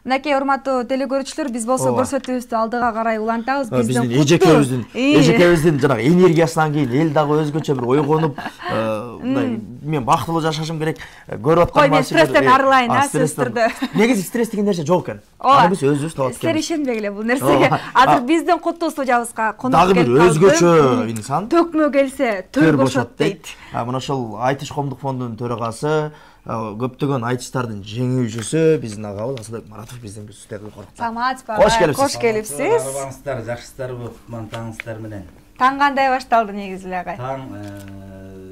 Мынакей урматтуу телекөрүүчүлөр, биз болсо көрсөтүүбүздү алдыга карай улантабыз. Биздин эжекебиздин жанагы энергиясынан кийин эл дагы өзгөчө бир ойгонуп, мен бактылуу жашашым керек, көрүп аткан мен стресстен арылайын, сөзсүз түрдө. Негизи стресс деген нерсе жок экен. Аны биз өзүбүз таап атканбыз. Силер ишенбегиле бул нерсеге. Азыр биздин куттуу студиябызга конок дагы бир өзгөчө инсан. Төкмө келсе, төр бошот дейт. Мына ошол Айтыш коомдук фондунун төрагасы, көптөгөн айтыштардын жеңүүчүсү биздин агабыз Асылбек Маратов биздин студияга конокто. Саламатсызбы? Кош келипсиз. Арбаңыздар, жакшысыздарбы? Кутман таңыңыздар менен. Таң кандай башталды негизи эле агай? Таң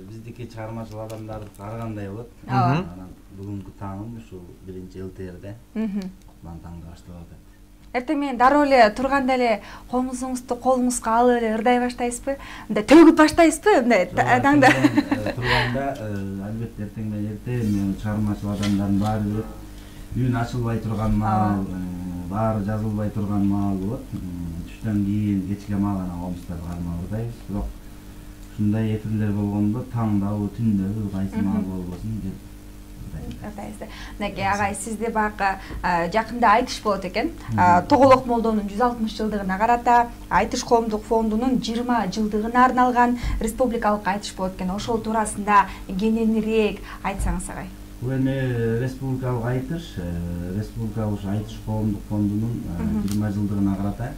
биздики чыгармачыл адамдардыкы ар кандай болот. Анан бүгүнкү таңым ушул 1-ЛТРде. Кутман таңда башталып атат. Эртең менен дароо эле турганда эле колуңузду колуңузга алып эле ырдай баштайсызбы? Мындай төгүп баштайсызбы? Мындай таңда. Турганда албетте эртең менен чыгармачыл адамдардын баары көрөт. Үйүн ачылбай турган маал, баары жазылбай турган маал болот. Түштөн кийин кечке маал анан комуздарга кармап ырдайбыз. Бирок ушундай эфирлер болгондо таңдабы, түндөгү кайсы маал болбосун деп Мынакей агай, сизде баягы жакында айтыш болот экен. Тоголок молдонун 160 жылдыгына карата Айтыш коомдук фондунун 20 жылдыгына арналган республикалык айтыш болот экен. Ошол туурасында кененирээк айтсаңыз агай. Бул эми республикалык айтыш, республикалык айтыш коомдук фондунун 20 жылдыгына карата,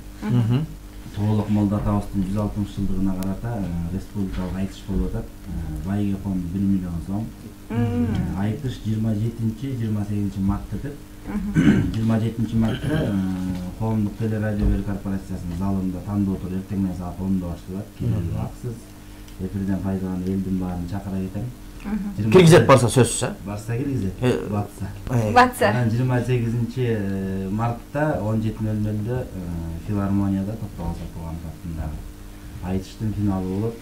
Тоголок молдо атабыздын 160 жылдыгына карата республикалык айтыш болуп атат. Байге фонду 1 миллион сом. Айтыш 27-28 мартта өтөт. 27 мартта коомдук телерадио берүү корпорациясынын залында тандоо тур эртең менен саат 10-да башталат. Кирүү аксыз. Эфирден пайдаланып элдин баарын чакыра кетем. Киргизет барса сөзсүз, Барса киргизет. Батса. Анан 28 мартта 17:00-дө филармонияда Токтогул Сапарбаев атындагы айтыштын финалы болот.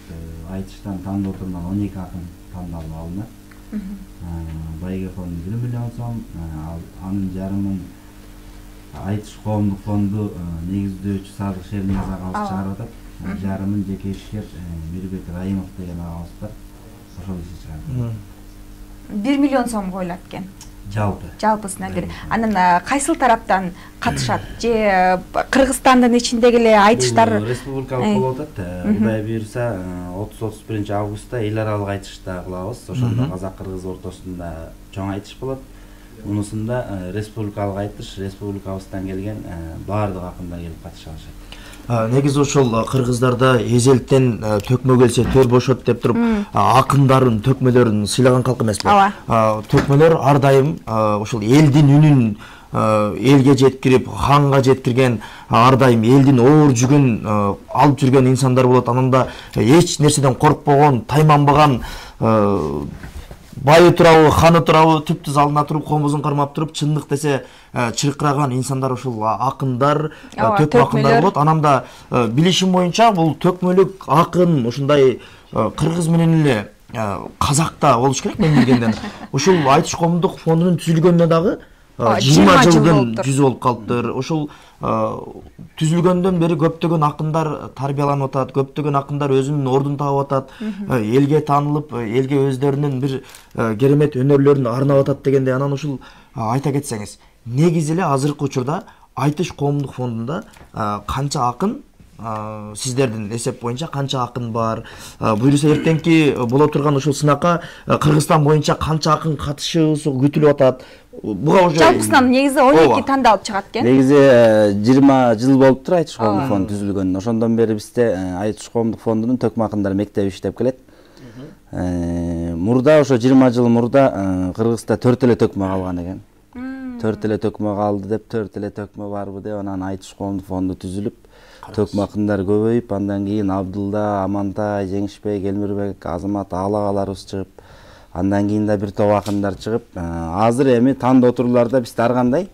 Айтыштан тандоо турунан 12 акын тандалып алынат. Байге фонду 1 миллион сом, анын жарымын Айтыш коомдук фонду негиздөөчү Садык Шерниз агабыз чыгарып атат. Жарымын жеке ишкер Мирбек Райымов деген агабыз бар. Ошол иши чыгарып. 1 миллион сом коюлат экен. Жалпысына бир. Анан кайсыл тараптан катышат? Же Кыргызстандын ичиндеги эле айтыштар республикалык болуп атат. Кудай буйрса 30-31 августта эл аралык айтышта кылабыз. Ошондо казак-кыргыз ортосунда чоң айтыш болот. Мунусунда республикалык айтыш, республикабыздан келген баардык акындар келип катыша алышат. Негизи ошол кыргыздарда эзелтен төкмө келсе төр бошот деп туруп акындарын, төкмөлөрүн сыйлаган калк эмеспи? Төкмөлөр ар дайым ошол элдин үнүн элге жеткирип, ханга жеткирген, ар дайым элдин оор жүгүн алып жүргөн инсандар болот. Ананда эч нерседен коркпогон, тайманбаган, байы турабы, ханы турабы түптүз алдына туруп, комузун кармап туруп, чындык десе чыркыраган инсандар ошол акындар, төкмө акындар болот. Ананда билишим боюнча бул төкмөлүк акын ушундай кыргыз менен эле казакта болуш керек мен билгенден. Ушул Айтыш коомдук фондунун түзүлгөнүнө дагы 20 жылдын жүзү болуп калыптыр. Ошол түзүлгөндөн бери көптөгөн акындар тарбияланып атат, көптөгөн акындар өзүнүн ордун таап атат, элге таанылып, элге өздөрүнүн бир керемет өнөрлөрүн арнап атат дегенде, анан ушул айта кетсеңиз, негизи эле азыркы учурда Айтыш коомдук фондунда канча акын, сиздердин эсеп боюнча канча акын бар? Буюрса эртеңки боло турган ушул сынакка Кыргызстан боюнча канча акын катышыбы күтүлүп атат? Буга уже жалпысынан негизи 12 тандалып чыгат экен. Негизи 20 жыл болуптур Айтыш коомдук фонду түзүлгөнүнө. Ошондон бери бизде Айтыш коомдук фондунун төкмө акындар мектеби иштеп келет. Мурда ошо 20 жыл мурда Кыргызда 4 эле төкмө калган экен. 4 эле төкмө калды деп, 4 эле төкмө барбы деп анан Айтыш коомдук фонду түзүлүп, төкмө акындар көбөйүп, андан кийин Абдулда, Амантай, Жеңишбек, Элмирбек, Азамат агаларыбыз чыгып, андан кийин да бир топ акындар чыгып, азыр эми тандоо турларда биз ар кандай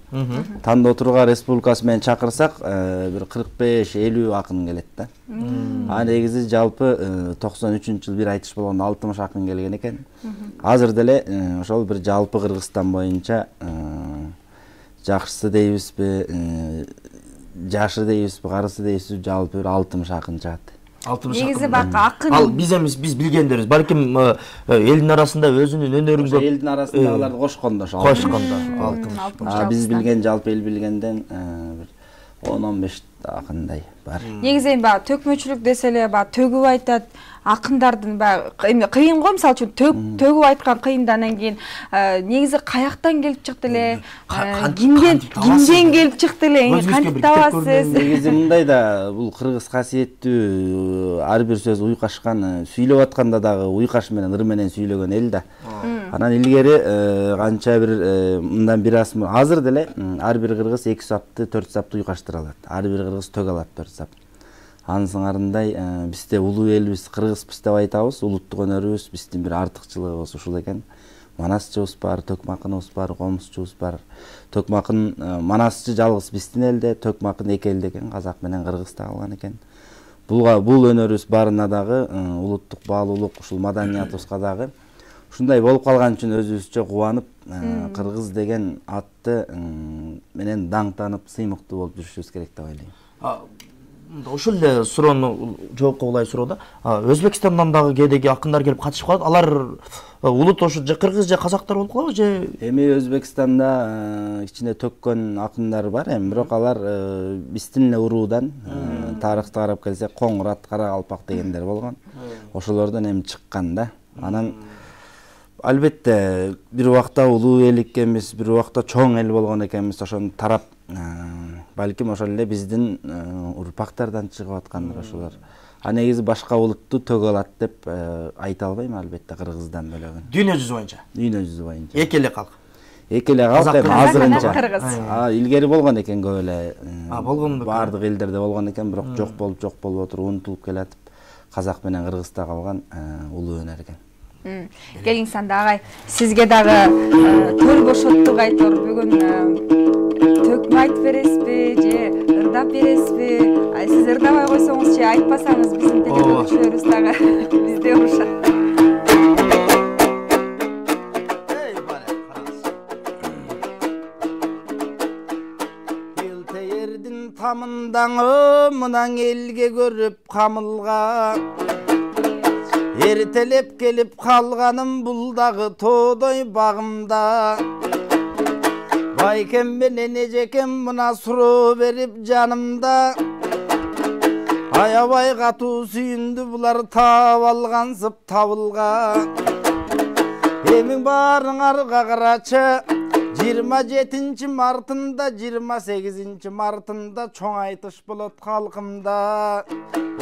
тандоо турга республикасы менен чакырсак, бир 45-50 акын келет да. Негизи жалпы 93-жылы бир айтыш болгондо 60 акын келген экен. Азыр деле ошол бир жалпы Кыргызстан боюнча жакшысы дейбизби, жашы дейбизби, карысы дейбизби, жалпы бир 60 акын чыгат. негизи бакы акын. Ал биз эмес, биз билгендерибиз. Балким элдин арасында өзүнүн өнөрүн көп. Элдин арасындагыларды кошкондо ошо. Биз билген, жалпы эл билгенден бир 10-15 акындай бар. Негизи баягы төкмөчүлүк десе эле баягы төгүп айтат, акындардын баягы кыйын го, мисалы үчүн төгүп айткан кыйында, анан кийин негизи каяктан келип чыкты эле, кимден келип чыкты эле, кантип табасыз? Негизи мындай да, бул кыргыз касиеттүү ар бир сөз уйкашкан, сүйлөп атканда дагы уйкаш менен, ыр менен сүйлөгөн эл да. Анан илгери канча бир мындан бир аз азыр деле ар бир кыргыз 2 сапты, 4 сапты уйкаштыра алат. Ар бир кыргыз төгө алат 4 сап. Анын сыңарындай бизде улуу элбиз, кыргызбыз деп айтабыз, улуттук өнөрүбүз, биздин бир артыкчылыгыбыз ушул экен. Манасчыбыз бар, төкмакыныбыз бар, комузчубуз бар. Төкмакын манасчы жалгыз биздин элде, төкмакын эки элде экен, казак менен кыргызда калган экен. Бул өнөрүбүз барына дагы улуттук баалуулук, ушул маданиятыбызга дагы ушундай болуп калган үчүн өзүбүзчө кубанып, кыргыз деген атты менен даңтанып, сыймыктуу болуп жүрүшүбүз керек деп ойлойм. Ошол эле суроону жоопко булай суроодо. Өзбекстандан дагы кээдеги акындар келип катышып калат. Алар улут ошо же кыргыз же казактар болуп калабы же? Эми Өзбекстанда ичине төккөн акындар бар, эми бирок алар биздин эле уруудан, тарыхты карап келсек, Коңурат, Каракалпак дегендер болгон. Ошолордон эми чыккан да. Анан албетте бир убакта улуу эл экенбиз, бир убакта чоң эл болгон экенбиз, ошону тарап балким ошол эле биздин урпактардан чыгып аткандыр ошолор. Негизи башка улутту төгө алат деп айта албайм, албетте кыргыздан бөлөгүн. Дүйнө жүзү боюнча. Дүйнө жүзү боюнча. Эки эле калк. Эки эле калк эми азырынча. Кыргыз. Илгери болгон экен көп эле. Болгон бардык элдерде болгон экен, бирок жок болуп отуруп унутулуп келатып, казак менен кыргызда калган улуу өнөр экен. Келиңиз анда агай, сизге дагы төл бошоттук айтор бүгүн төкмө айтып бересизби же ырдап бересизби? Сиз ырдабай койсоңузчу, айтпасаңыз биздин теледошчуларыбыз дагы бизде урушат. Элтеердин тамындаң мынан элге көрүп камылга, эртелеп келип калганым бул дагы тоодой багымда. Байкем менен эжекем мына суроо берип жанымда, аябай катуу сүйүндү булар таап алгансып табылга. Эмиң баарыңарга карачы, 27 мартында, 28 мартында чоң айтыш болот калкымда.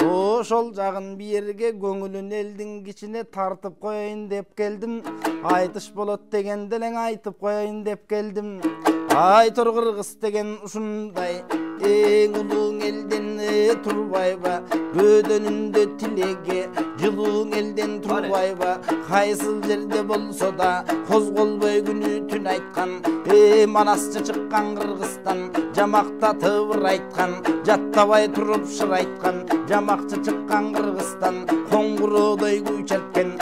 Ошол жагын бирге көңүлүн элдин кичине тартып коеюн деп келдим. Айтыш болот дегенде элең айтып коеюн деп келдим. Айтор кыргыз деген ушундай эң улуу элден турбайбы, бөдөнүндө тилеге жылуу элден турбайбы, кайсыл жерде болсо да козголбой күнү түн айткан, манасчы чыккан кыргыздан жамактатып айткан, жаттабай туруп шыр айткан, жамакчы чыккан кыргыздан коңгуроодой күй черткен,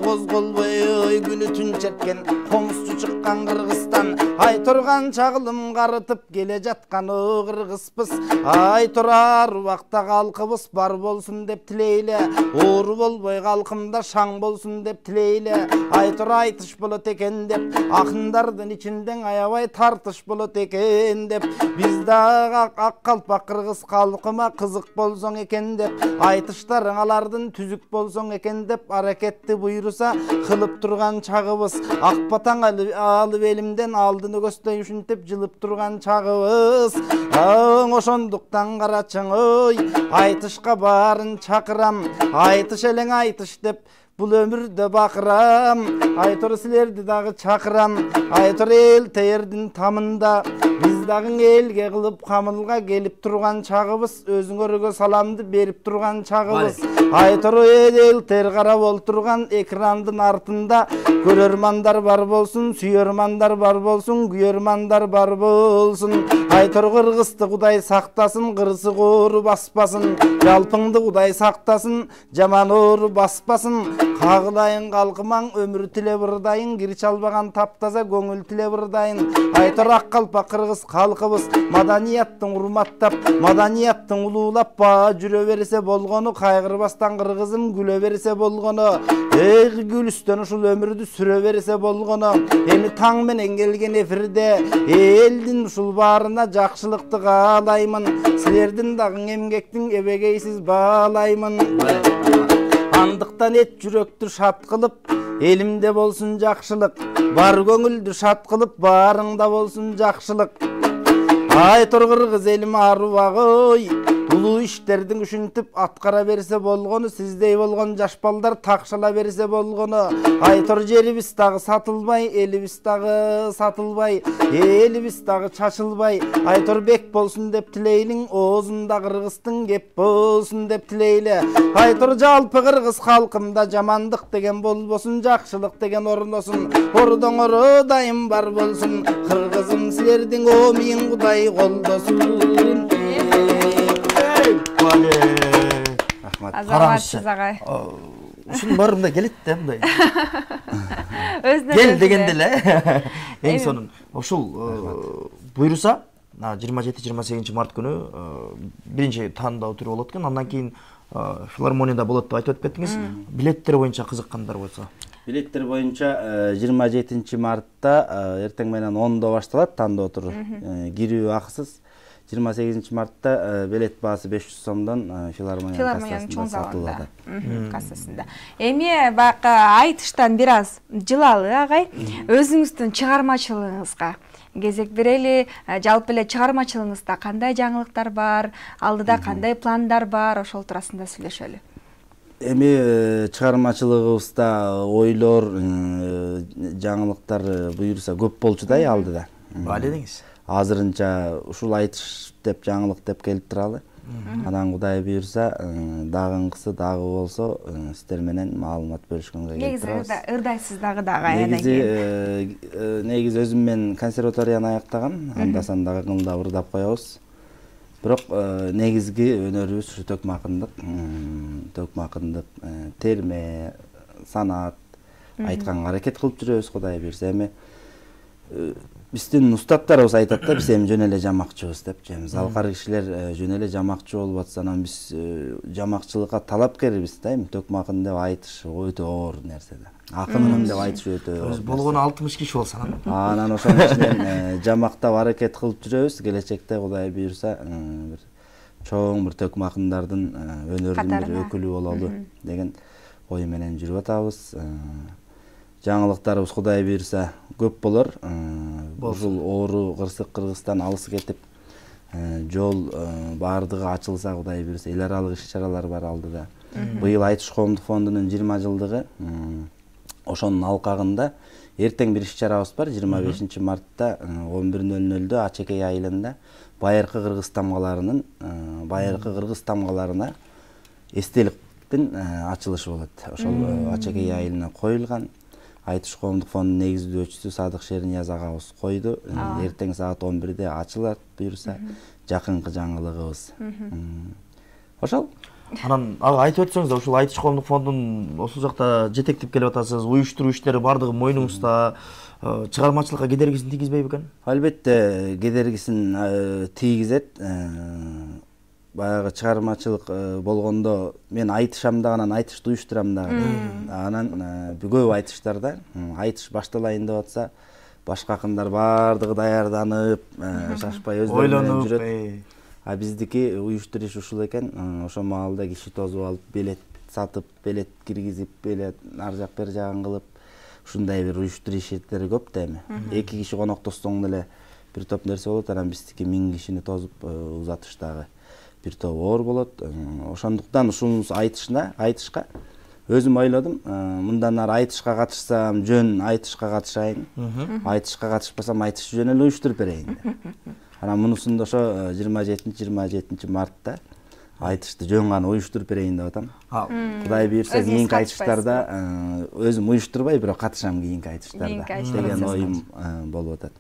козголбой күнү түн черткен, комузчу чыккан кыргыздан айторган чагылым карытып келе жаткан кыргызбыз. Айтор ар убакта калкыбыз бар болсун деп тилейле, оору болбой калкымда шаң болсун деп тилейле. Айтор айтыш болот экен деп, акындардын ичинден аябай тартыш болот экен деп, биз дагы ак калпак кыргыз калкыма кызык болсоң экен деп, айтыштарың алардын түзүк болсоң экен деп, аракетти буйруса кылып турган чагыбыз. Ак батаң алып элимден алдыны көздөй ушинтип жылып турган чагыбыз. Ошондуктан карачың ой, айтышка баарын чакырам, айтыш элең айтыш деп бул өмүрдө бакырам. Айтор силерди дагы чакырам, айтор Элтеердин тамында биз дагы элге кылып камылга келип турган чагыбыз, өзүңөргө саламды берип турган чагыбыз. Айтор Элтеер карап олтурган экрандын артында көрөрмандар бар болсун, сүйөрмандар бар болсун, күйөрмандар бар болсун. Айтор кыргызды Кудай сактасын, кырсы коору баспасын, жалпыңды Кудай сактасын, жаман оору баспасын. Кагылайын калкымаң, өмүр тилеп ырдайын, кир чалбаган таптаза көңүл тилеп ырдайын. Айтор ак калпак кыргыз кыргыз халкыбыз маданияттын урматтап, маданияттын улуулап баа жүрө берсе болгону, кайгырбастан кыргызым күлө берсе болгону, күлүстөн ушул өмүрдү сүрө берсе болгону, эми таң менен келген эфирде элдин ушул баарына жакшылыкты каалаймын, силердин дагы эмгектин эбегейсиз баалаймын. Андыктан эт жүрөктү шат кылып, элимде болсун жакшылык, бар көңүлдү шат кылып, баарыңда болсун жакшылык. Айтор кыргыз элим арубагы, улуу иштердин күшүнтүп аткара берсе болгону, сиздей болгон жаш балдар такшала берсе болгону. Айтор жерибиз дагы сатылбай, элибиз дагы сатылбай, элибиз дагы чачылбай. Айтор бек болсун деп тилейлиң, оозунда кыргыздын кеп болсун деп тилейле. Айтор жалпы кыргыз халкында жамандык деген болбосун, жакшылык деген орносун, ордоңору дайым бар болсун. Кыргызым силердин омийин Кудай колдосун. Азаматсыз агай. Ушунун баарында келет да мындай. Өзүнө Кел дегенде эле. Эң сонун ушул буйруса 27-28 март күнү биринчи таандоо түрү болот экен. Андан кийин филармонияда болот деп айтып кеттиңиз. Билеттер боюнча кызыккандар болсо. Билеттер боюнча 27 мартта эртең менен 10-до башталат таандоо туру. Кирүү акысыз. 28 мартта билет баасы 500 сомдон филармониянын чоң залында кассасында. Эми бака айтыштан бир аз жылалы агай, өзүңүздүн чыгармачылыгыңызга кезек берели. Жалпы эле чыгармачылыгыңызда кандай жаңылыктар бар, алдыда кандай пландар бар, ошол туурасында сүйлөшөлү. Эми чыгармачылыгыбызда ойлор, жаңылыктар буйруса көп болчу да алдыда. Баале деңиз. Азырынча ушул айтыш деп жаңылык деп келип туралы. Анан Кудай буйруса, дагынкысы дагы болсо, сиздер менен маалымат бөлүшкөнгө келип турабыз. Негизи ырдайсыз дагы аян. Негизи өзүм мен консерваторияны аяктагам, анда санда ырдап ырдап коебуз. Бирок негизги өнөрүбүз ушу төкмакындык, терме, санат айтканга аракет кылып жүрөбүз, Кудай буйруса. Эми биздин устаттарыбыз айтат да, биз эми жөн эле жамакчыбыз деп. Залкар кишилер жөн эле жамакчы болуп атса, анан биз жамакчылыкка талапкербиз да. Эми төкмакын деп айтыш өтө оор нерсе да. Акынмын деп айтыш өтө оор. Болгону 60 киши болсо анан ошонун ичинен жамактап аракет кылып жүрөбүз. Келечекте Кудай буйруса бир чоң бир төкмакындардын өнөрүнүн бир өкүлү бололу деген ой менен жүрүп атабыз. Жаңылыктарыбыз Кудай буйруса көп болор. Ушул оору кырсык Кыргызстан алыс кетип, жол баардыгы ачылса, Кудай буйруса эл аралык иш-чаралар бар алдыда. Быйыл Айтыш коомдук фондунун 20 жылдыгы. Ошонун алкагында эртең бир иш-чарабыз бар. 25 мартта 11:00-дө Ачекей айылында байыркы Кыргыз тамгаларына эстеликтин ачылышы болот. Ошол Ачекей айылына коюлган. Айтыш коомдук фондунун негиздөөчүсү Садык Шернияз агабыз койду. Эртең саат 11-де ачылат буйруса. Жакынкы жаңылыгыбыз. Ошол. Анан айтып өтсөңүз, ушул Айтыш коомдук фондунун ошол жакта жетектеп келип атасыз, уюштуруу иштери бардыгы мойнуңузда. Чыгармачылыкка кедергисин тийгизбейби экен? Албетте, кедергисин тийгизет. Баягы чыгармачылык болгондо мен айтышам да, анан айтышты уюштурам да. Анан көп айтыштарда айтыш башталайын деп атса, башка акындар бардыгы даярданып, шашпай өздөрү менен жүрөт. А биздики уюштуруш иш ушул экен. Ошол маалда киши тозуп алып, билет сатып, билет киргизип, билет ар жак бер жагын кылып, ушундай бир уюштуруш иштери көп да эми. 2 киши коноктоссоң деле бир топ нерсе болот, анан биздики 1000 кишини тозуп узатыштагы бир топ оор болот. Ошондуктан ушул айтышка өзүм ойлодум, мындан ары айтышка катышсам жөн айтышка катышайын. Айтышка катышпасам айтышты жөн эле уюштуруп берейин деп. Анан мунусунда ошо 27 мартта айтышты жөн гана уюштуруп берейин деп атам. Кудай буйруса кийинки айтыштарда өзүм уюштурбай, бирок катышам кийинки айтыштарда деген оюм болуп атат.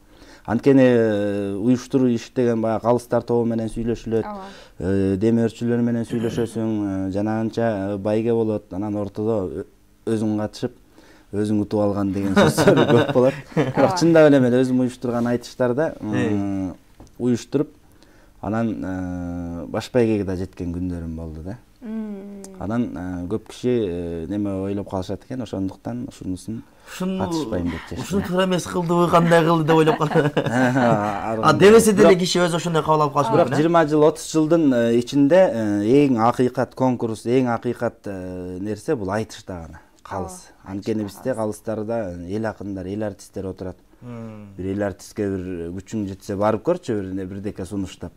Анткени уюштуруу иш деген баягы калыстар тобу менен сүйлөшүлөт, демөөрчүлөр менен сүйлөшөсүң, жанагынча байге болот, анан ортодо өзүң катышып, өзүң утуп алган деген сөздөр көп болот. Бирок чындап эле мен өзүм уюштурган айтыштарда уюштуруп анан баш байгеге да жеткен күндөрүм болду да. Анан көп киши неме ойлоп калышат экен, ошондуктан ушунусун катышпайм деп чечтим. Ушуну туура эмес кылдыбы, кандай кылды деп ойлоп калат. Дебесе деле киши өзү ошондой кабыл алып калышы керек. Бирок 20 жыл 30 жылдын ичинде эң акыйкат конкурс, эң акыйкат нерсе бул айтышта гана. Калыс. Анткени бизде калыстарда эл акындар, эл артисттер отурат. Бир эл артистке бир күчүң жетсе барып көрчү, бирдеке сунуштап.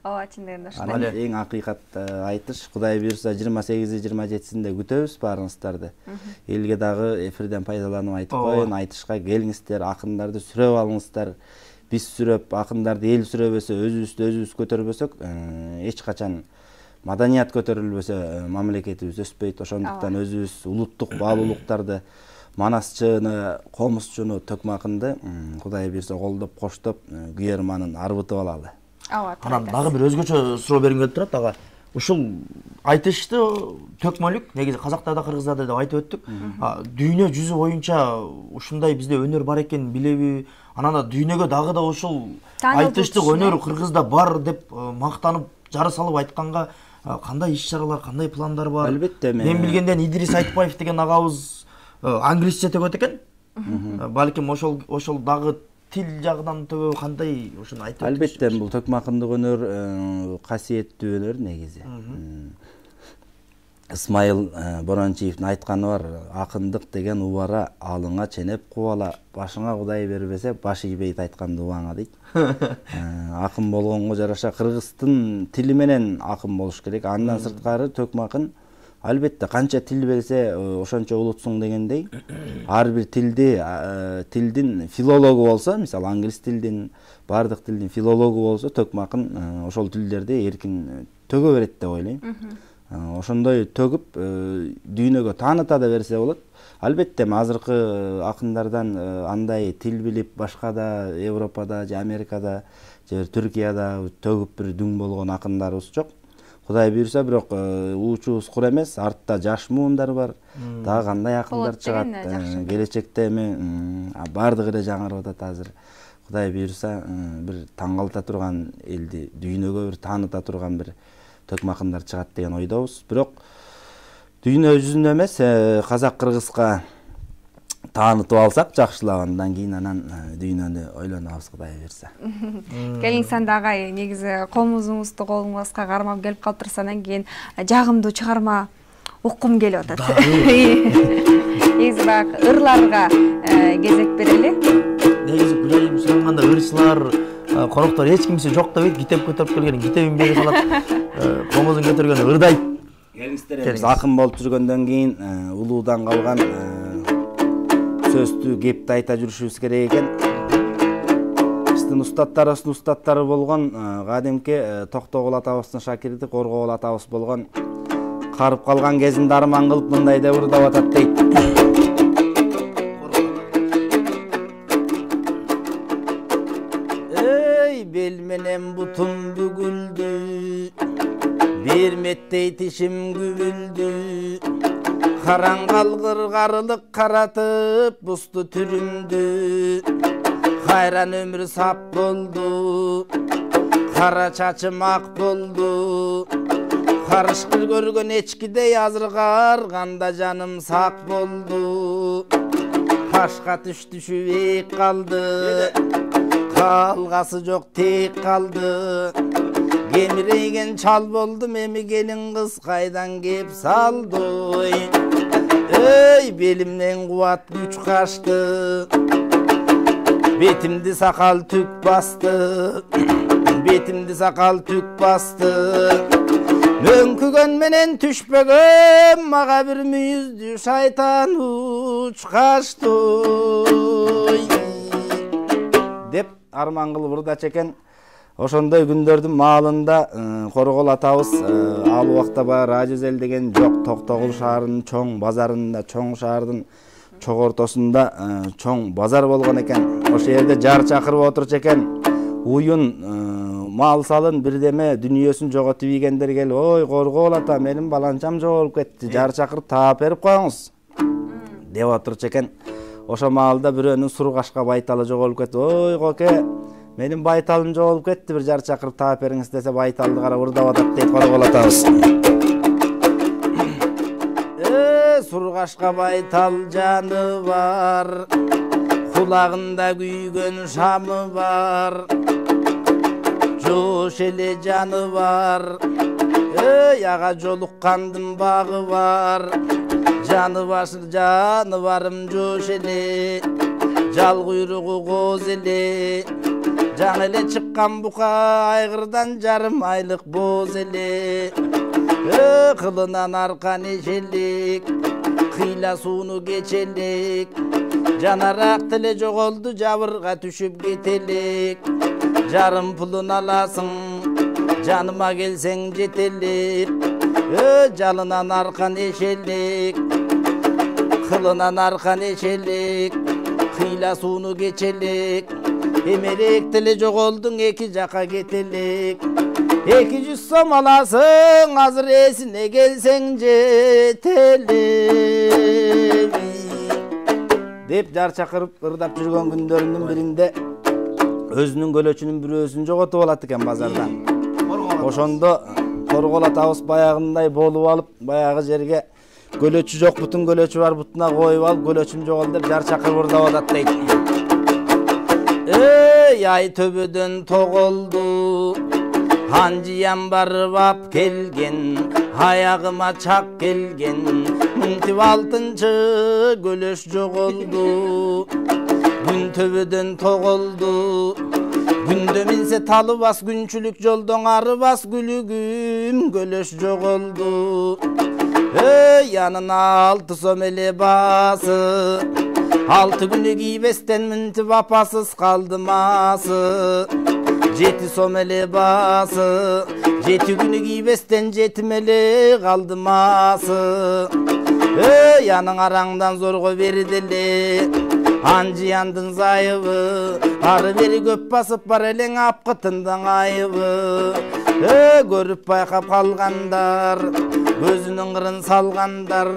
Ооба, чындыгында ошондой. Анан эң акыйкат айтыш, Кудай буйрса 28-27-синде күтөбүз баарыңыздарды. Элге дагы эфирден пайдаланып айтып коеюн, айтышка келиңиздер, акындарды сүрөп алыңыздар. Биз сүрөп, акындарды эл сүрөбөсө, өзүбүз көтөрбөсөк, эч качан маданият көтөрүлбөсө мамлекетибиз өспөйт. Ошондуктан өзүбүз улуттук баалуулуктарды, манасчыны, комузчуну, төкмакынды Кудай буйрса колдоп, коштоп, күйөрманын арбытып алалы. Анан дагы бир өзгөчө суроо бергим келип турат ага. Ушул айтышты төкмөлүк, негизи казактарда, кыргыздарда деп айтып өттүк. Дүйнө жүзү боюнча ушундай бизде өнөр бар экенин билеби? Анан да дүйнөгө дагы да ушул айтыштык өнөр Кыргызда бар деп мактанып, жары салып айтканга кандай иш-чаралар, кандай пландар бар? Албетте, мен билгенден Идрис Айтбаев деген агабыз англисче төгөт экен. Балким ошол дагы тил жагынан төбө кандай ошону айтып. Албетте, бул төкмакындык өнөр касиеттүү өнөр негизи. Исмайыл Борончиевдин айтканы бар, акындык деген убара, алыңа ченеп кубала, башыңа Кудай бербесе, баш ийбейт айтканды убаңа дейт. Акын болгонго жараша кыргыздын тили менен акын болуш керек. Андан сырткары төкмакын албетте канча тил берсе ошончо улутсуң дегендей, ар бир тилдин филологу болсо, мисалы англис тилдин, бардык тилдин филологу болсо, төкмакын ошол тилдерди эркин төгө берет деп ойлойм. Ошондой төгүп дүйнөгө тааныта да берсе болот. Албетте азыркы акындардан андай тил билип башкада, Европада же Америкада же Түркияда төгүп бир дүң болгон акындарыбыз жок. Кудай буйрса, бирок уучубуз кур эмес, артта жаш муундар бар. Дагы кандай акындар чыгат. Келечекте эми бардыгы эле жаңырып атат азыр. Кудай буйрса, бир таң калта турган элди дүйнөгө бир тааныта турган бир төкмакындар чыгат деген ойдобуз. Бирок дүйнө жүзүндө эмес, казак-кыргызга таанытып алсак жакшылап, андан кийин анан дүйнөнү ойлонобуз Кудай буйрса. Келиңсанды агай, негизи комузуңузду колуңузга кармап келип калыптырса, анан кийин жагымдуу чыгарма уккум келип атат. Негизи баягы ырларга кезек берели. Негизи Гүлайым суранганда ырчылар, коноктор эч кимиси жок деп китеп көтөрүп келген, китебин берип калат. Комузун көтөргөн ырдайт. Келиңиздер, биз акын болуп жүргөндөн кийин улуудан калган сөздү, кепти айта жүрүшүбүз керек экен. Биздин устаттары болгон кадимки Токтогул атабыздын шакирди Коргоол атабыз болгон карып калган кезинде арман кылып мындай деп ырдап атат дейт. Эй, бел менен бутум бүгүлдү, берметтей тишим күбүлдү. Караң калгыр карылык каратып бусту түрүмдү. Кайран өмүр сап болду, кара чачым ак болду. Карышкыр көргөн эчкидей азыр карганда жаным сак болду. Кашка түшүп калды, калгасы жок тек калды. Кемирейген чал болдум, эми келин кыз кайдан кеп салды. Эй, белимден кубат күч качты, бетимди сакал түк басты. Бетимди сакал түк басты. Мөңкүгөн менен түшпөгөм, мага бир мүйүздү шайтан уч качты деп арман кылып ырдачу экен. Ошондой күндөрдүн маалында Коргоол атабыз ал убакта баягы радиозел деген жок, Токтогул шаарынын чоң базарында, чоң шаардын чоң ортосунда чоң базар болгон экен. Ошол жерде жар чакырып отурчу экен. Уюн мал салын бирдеме дүнүйөсүн жоготуп ийгендер келип, ой Коргоол ата, менин баланчам жоголуп кетти, жар чакырып таап берип коюңуз деп отурчу экен. Ошо маалда бирөөнүн сургашка байталы жоголуп кетти. Ой коке, Менин байталым жоголуп кетти, бир жар чакырып таап бериңиз десе байталды карап ырдап атат дейт, коргол атабыз. Сургашка байтал жаны бар, кулагында күйгөн шамы бар, жош эле жаны бар. Ага жолуккандын багы бар, жаны барым жош эле, жал куйругу коз эле, жаңы эле чыккан бука айгырдан жарым айлык боз эле. Кылынан аркан эшелик, кыйла сууну кечелик, жанаrak тиле жоголду жабырга түшүп кетелик. Жарым пулун аласың, жаныма келсең жетелик. Жалынан аркан эшелик, кылынан аркан эшелик, кыйла сууну кечелик. Эмерек тиле жоголдуң, эки жака кетелик. 200 сом аласың, азыр эсине келсең жетелик. Деп жар чакырып ырдап жүргөн күндөрүнүн биринде өзүнүн көлөчүнүн бирөөсүн жоготуп алат экен базардан. Ошондо коргол атабыз баягындай болуп алып, баягы жерге көлөчү жок, бутун көлөчү бар, бутуна коюп алып, көлөчүм жоголду деп жар чакырып ырдап атат дейт. Ай төбөдөн тоголду, анжиян барып ап келген, аягыма чак келген, мынтип 6-чы көлөш жоголду. Күн төбөдөн тоголду, күндө минсе талыбас, күнчүлүк жолдон арыбас, күлүгүм көлөш жоголду. Янына 6 сом эле басы, 6 күнү кийбестен мынтип апасыз калды масы. 7 сом эле басы, 7 күнү кийбестен жетим эле калды масы. Яның араңдан зорго берделе, анжияндын зайыбы, ары бери көп басып бар элең апкытындың айыбы. Көрүп байкап калгандар, көзүнүн кырын салгандар,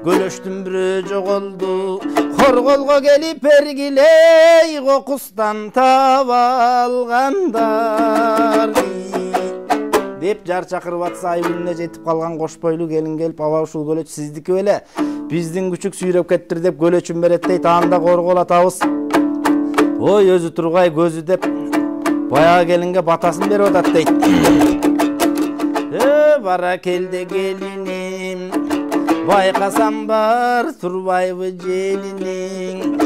көлөштүн бирөө жоголду. Корголго келип бергилей, кокустан таба алгандар. Деп жар чакырып атса ай күнүнө жетип калган кош бойлуу келин келип, аба ушул көлөч сиздики беле, биздин күчүк сүйрөп кеттир деп көлөчүн берет дейт. Анда коргол атабыз ой өзү тургай көзү деп баягы келинге батасын берип атат дейт. Бара келди келиним, байкасам бар турбайбы желиниң.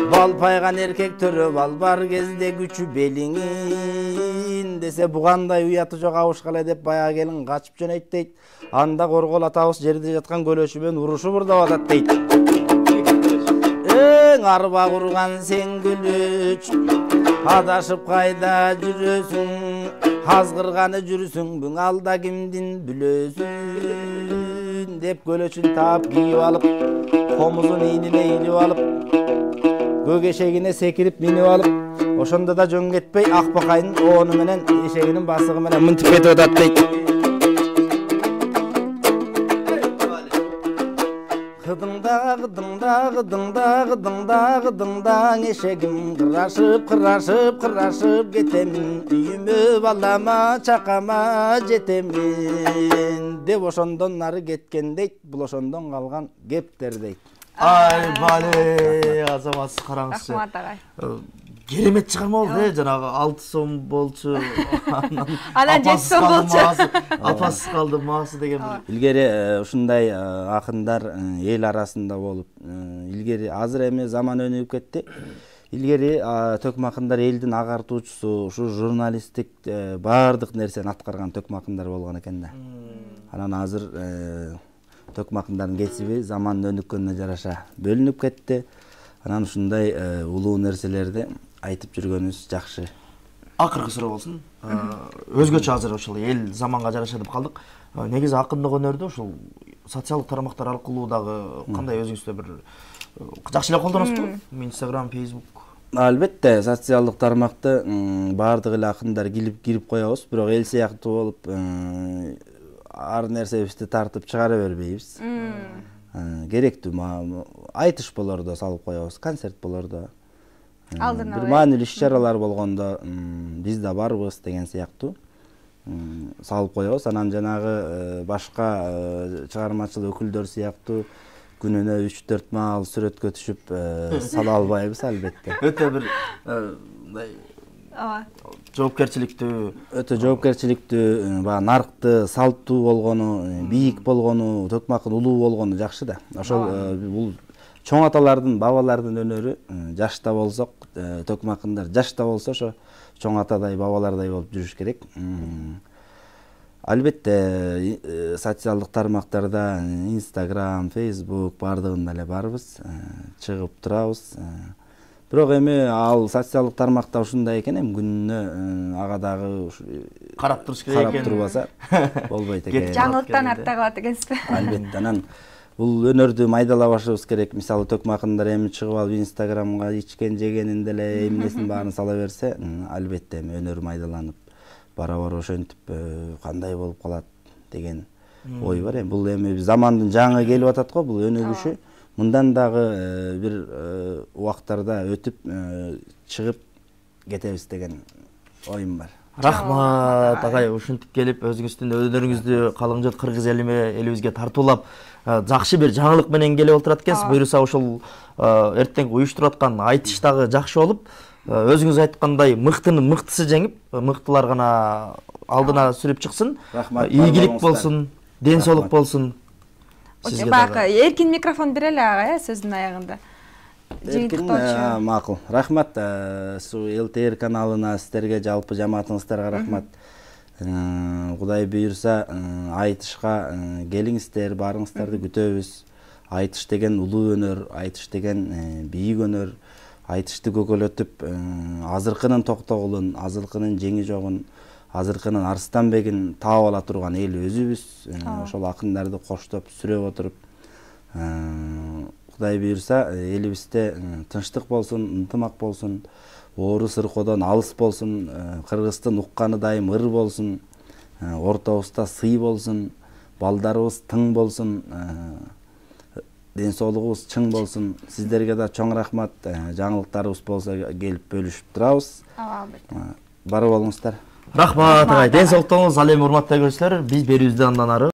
Бал пайган эркек төрөп ал бар кезде күчү белиңин десе бугандай уяты жок абышкала деп баягы келин качып жөнөйт дейт. Анда коргол атабыз жерде жаткан көлөчү менен урушуп ырдап атат дейт. Арба курган сен көлөч, адашып кайда жүрөсүң, азгырганы жүрсүң, бүң алда кимдин бүлөсүн деп көлөчүн таап кийип алып, комузун ийнине илип алып, көк эшегине секирип минип алып, ошондо да жөн кетпей акбакайдын оону менен эшегинин басыгы менен мынтип кетип атат дейт. Гыдыңдаң эшегим, кырашып кетемин, үйүмө балама чакама жетемин деп ошондон нары кеткен дейт. Бул ошондон калган кептер дейт. Ай бале, азаматсыз караңызчы. Рахмат агай. Керемет чыгарма болду, жанагы 6 сом болчу. Анан 7 сом болчу. Апасыз калды масы деген. Илгери ушундай акындар эл арасында болуп, илгери азыр эми заман өнүгүп кетти. Илгери төкмө акындар элдин агартуучусу, ушу журналисттик баардык нерсени аткарган төкмө акындар болгон экен да. Анан азыр төкмө акындардын кесиби заман өнүккөнүнө жараша бөлүнүп кетти. Анан ушундай улуу нерселерди айтып жүргөнүбүз жакшы. Акыркы суроо болсун. Өзгөчө азыр ошол эл заманга жараша деп калдык. Негизи акындык өнөрдү ушул социалдык тармактар аркылуу дагы кандай өзүңүздө бир жакшы эле колдоносузбу? Instagram, Facebook. Албетте, социалдык тармакты баардык эле акындар кирип коебуз, бирок эл сыяктуу болуп ар нерсебизди тартып чыгара бербейбиз. Керектүү айтыш болордо салып коебуз, концерт болордо. алдын бир маанилүү иш-чаралар болгондо биз да барбыз деген сыяктуу салып коебуз. Анан жанагы башка чыгармачыл өкүлдөр сыяктуу күнүнө 3-4 маал сүрөткө түшүп сала албайбыз албетте. Өтө бир жоопкерчиликтүү, баягы наркты салттуу болгону, бийик болгону, төкмакын улуу болгону жакшы да. Ошол бул чоң аталардын, бабалардын өнөрү жашта болсок, төкмакындар жашта болсо ошо чоң атадай, бабалардай болуп жүрүш керек. Албетте социалдык тармактарда Instagram, Facebook бардыгында эле барбыз, чыгып турабыз. Бирок эми ал социалдык тармакта ушундай экен, эми күнүнө ага дагы карап туруш керек экен. Карап турбаса болбойт экен. Жаңылыктан артта калат экенсизби? Албетте, анан бул өнөрдү майдалабашыбыз керек. Мисалы төкмакындар эми чыгып алып Instagramга ичкен жегенин деле эмнесин баарын сала берсе, албетте эми өнөр майдаланып бара-бара ошентип кандай болуп калат деген ой бар. Эми бул эми замандын жаңы келип атат го, бул өнүгүшү. Мындан дагы бир убактарда өтүп чыгып кетебиз деген оюм бар. Рахмат агай, ушинтип келип өзүңүздүн өнөрүңүздү калың жұрт кыргыз элибизге тартуулап жакшы бир жаңылык менен келип отурат экенсиз. Буюрса ошол эртең уюштуруп аткан айтыш дагы жакшы болуп, өзүңүз айткандай мыктынын мыктысы жеңип, мыктылар гана алдына сүрүп чыксын. Ийгилик болсун, ден соолук болсун. Бак, эркин микрофон берели ага, сөздүн аягында. Эркин, макул. Рахмат, ЛТР каналына, сиздерге, жалпы жамаатыңыздарга рахмат. Кудай буйрса, айтышка келиңиздер, барыңыздарды күтөбүз. Айтыш деген улуу өнөр, айтыш деген бийик өнөр. Айтышты көкөлөтүп, азыркынын токтогулун, азыркынын жеңи жогун, азыркынын Арстанбегин таап ала турган эл өзүбүз. Ошол акындарды коштоп, сүрөп отуруп, Кудай буйрса, элибизде тынчтык болсун, ынтымак болсун, оору сыркоодон алыс болсун, Кыргыздын укканы дайым ыр болсун, ортобузда сый болсун, балдарыбыз тың болсун, ден соолугубуз чың болсун. Сиздерге да чоң рахмат. Жаңылыктарыбыз болсо келип бөлүшүп турабыз. Бары болуңуздар. Рахмат агай, ден соолуктуңуз. Ал эми урматтуу көрүүчүлөр, биз берүүбүздү андан ары